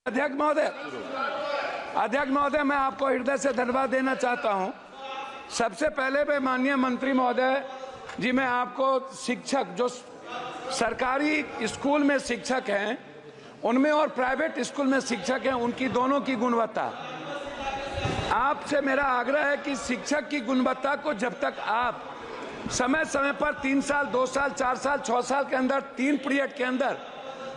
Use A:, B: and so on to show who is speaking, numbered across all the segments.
A: अध्यक्ष महोदय, मैं आपको हृदय से धन्यवाद देना चाहता हूं। सबसे पहले मैं माननीय मंत्री महोदय जी, मैं आपको शिक्षक जो सरकारी स्कूल में शिक्षक हैं उनमें और प्राइवेट स्कूल में शिक्षक हैं, उनकी दोनों की गुणवत्ता, आपसे मेरा आग्रह है कि शिक्षक की गुणवत्ता को जब तक आप समय समय पर 3 साल, 2 साल, 4 साल, 6 साल के अंदर 3 पीरियड के अंदर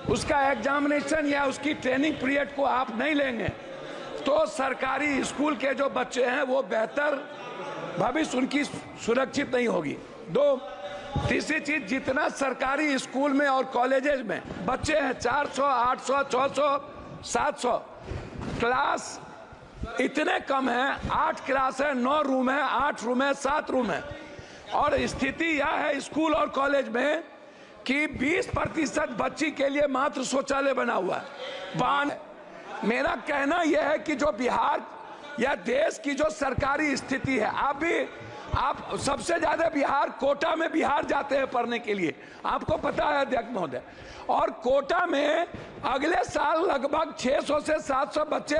A: उसका एग्जामिनेशन या उसकी ट्रेनिंग पीरियड को आप नहीं लेंगे तो सरकारी स्कूल के जो बच्चे हैं वो बेहतर भविष्य उनकी सुरक्षित नहीं होगी। तीसरी चीज, जितना सरकारी स्कूल में और कॉलेजेस में बच्चे हैं 400, 800, 600, 700, क्लास इतने कम है। 8 क्लास है, 9 रूम है, 8 रूम है, 7 रूम है। और स्थिति यह है स्कूल और कॉलेज में कि 20% बच्ची के लिए मात्र शौचालय बना हुआ है। मेरा कहना यह है कि जो बिहार या देश की जो सरकारी स्थिति है, आप सबसे ज्यादा बिहार कोटा में बिहार जाते हैं पढ़ने के लिए, आपको पता है अध्यक्ष महोदय। और कोटा में अगले साल लगभग 600 से 700 बच्चे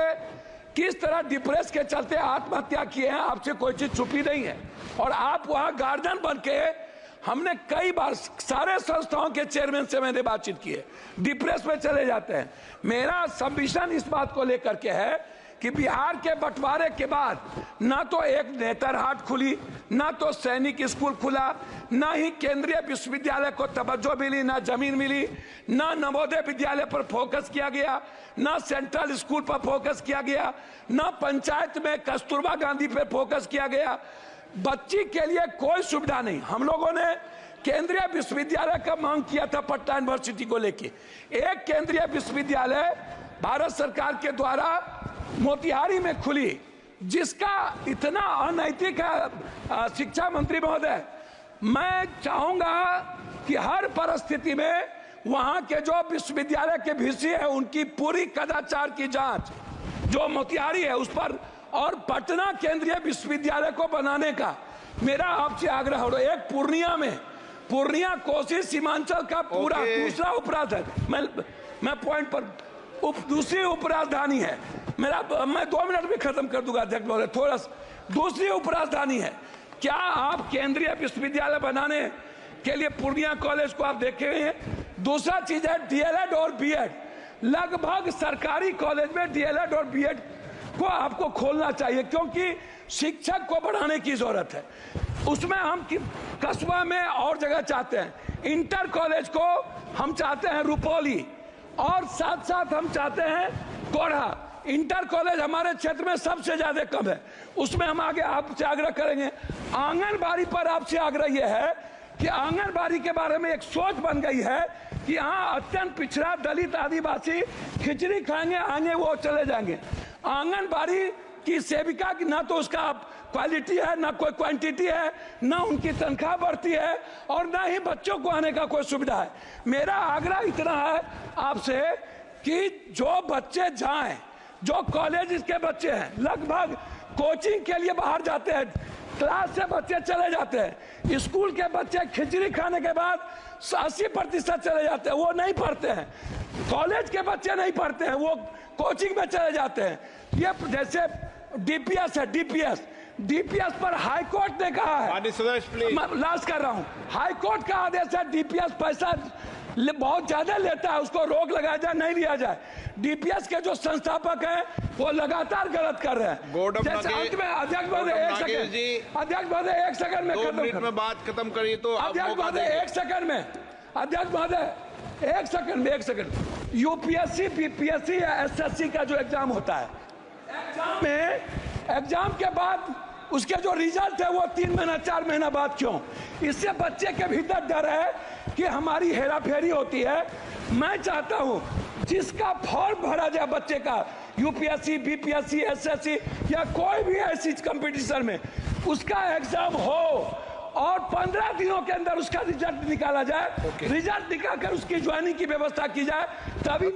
A: किस तरह डिप्रेस के चलते आत्महत्या किए हैं, आपसे कोई चीज छुपी नहीं है। और आप वहां गार्जियन बन के, हमने कई बार सारे संस्थाओं के चेयरमैन से मैंने बातचीत की है, डिप्रेस में चले जाते हैं। मेरा सबमिशन इस बात को लेकर के है कि बिहार के बंटवारे के बाद ना तो एक नेतरहाट खुली, ना तो सैनिक स्कूल खुला, ना ही केंद्रीय विश्वविद्यालय को तवज्जो मिली, ना जमीन मिली, ना नवोदय विद्यालय पर फोकस किया गया, ना सेंट्रल स्कूल पर फोकस किया गया, ना पंचायत में कस्तूरबा गांधी पर फोकस किया गया। बच्ची के लिए कोई सुविधा नहीं। हम लोगों ने केंद्रीय विश्वविद्यालय का मांग किया था पटना यूनिवर्सिटी को लेके। एक केंद्रीय विश्वविद्यालय भारत सरकार के द्वारा मोतिहारी में खुली, जिसका इतना अनैतिक है। शिक्षा मंत्री महोदय, मैं चाहूंगा कि हर परिस्थिति में वहां के जो विश्वविद्यालय के वीसी है उनकी पूरी कदाचार की जांच जो मोतिहारी है उस पर, और पटना केंद्रीय विश्वविद्यालय को बनाने का मेरा आपसे आग्रह हो। एक पूर्णिया कोसी सीमांचल का पूरा दूसरा उपराजधानी, मैं पॉइंट पर दूसरी उपराजधानी है मेरा, मैं 2 मिनट में खत्म कर दूंगा अध्यक्ष महोदय, थोड़ा दूसरी उपराजधानी है। क्या आप केंद्रीय विश्वविद्यालय बनाने के लिए पूर्णिया कॉलेज को आप देखे हैं? दूसरा चीज है डीएलएड और बीएड। लगभग सरकारी कॉलेज में डीएलएड और बीएड को आपको खोलना चाहिए, क्योंकि शिक्षक को बढ़ाने की जरूरत है। उसमें हम कस्बा में और जगह चाहते हैं, इंटर कॉलेज को हम चाहते हैं रुपौली, और साथ साथ हम चाहते हैं कोढ़ा। इंटर कॉलेज हमारे क्षेत्र में सबसे ज्यादा कम है, उसमें हम आगे आपसे आग्रह करेंगे। आंगनबाड़ी पर आपसे आग्रह यह है कि आंगनबाड़ी के बारे में एक सोच बन गई है कि यहाँ अत्यंत पिछड़ा दलित आदिवासी खिचड़ी खाएंगे, आगे वो चले जाएंगे। आंगनबाड़ी की सेविका की ना तो उसका क्वालिटी है, ना कोई क्वांटिटी है, ना उनकी तनख्वाह बढ़ती है, और ना ही बच्चों को आने का कोई सुविधा है। मेरा आग्रह इतना है आपसे कि जो बच्चे जाएं, जो कॉलेज के बच्चे हैं, लगभग कोचिंग के लिए बाहर जाते हैं, क्लास से बच्चे चले जाते हैं, स्कूल के बच्चे खिचड़ी खाने के बाद 80% चले जाते हैं, वो नहीं पढ़ते हैं। कॉलेज के बच्चे नहीं पढ़ते हैं, वो कोचिंग में चले जाते हैं। ये जैसे डीपीएस है, डीपीएस पर हाई कोर्ट ने कहा है, लास्ट कर रहा हूं, हाई कोर्ट का आदेश है डीपीएस पैसा बहुत ज्यादा लेता है, उसको रोक लगाया जाए, नहीं लिया जाए। डीपीएस के जो संस्थापक हैं वो लगातार गलत कर रहे हैं। जैसे अंत में अध्यक्ष महोदय एक सेकंड में खत्म में बात खत्म करिए तो अध्यक्ष महोदय एक सेकंड यूपीएससी, बीपीएससी या एसएससी का जो एग्जाम होता है, एग्जाम के बाद उसके जो रिजल्ट है वो 3 महीना 4 महीना बाद क्यों? इससे बच्चे के भीतर डर है कि हमारी हेराफेरी होती है। मैं चाहता हूं जिसका फॉर्म भरा जाए बच्चे का, यूपीएससी, बीपीएससी, एसएससी या कोई भी ऐसी कंपटीशन में, उसका एग्जाम हो और 15 दिनों के अंदर उसका रिजल्ट निकाला जाए। रिजल्ट निकालकर उसकी ज्वाइनिंग की व्यवस्था की जाए, तभी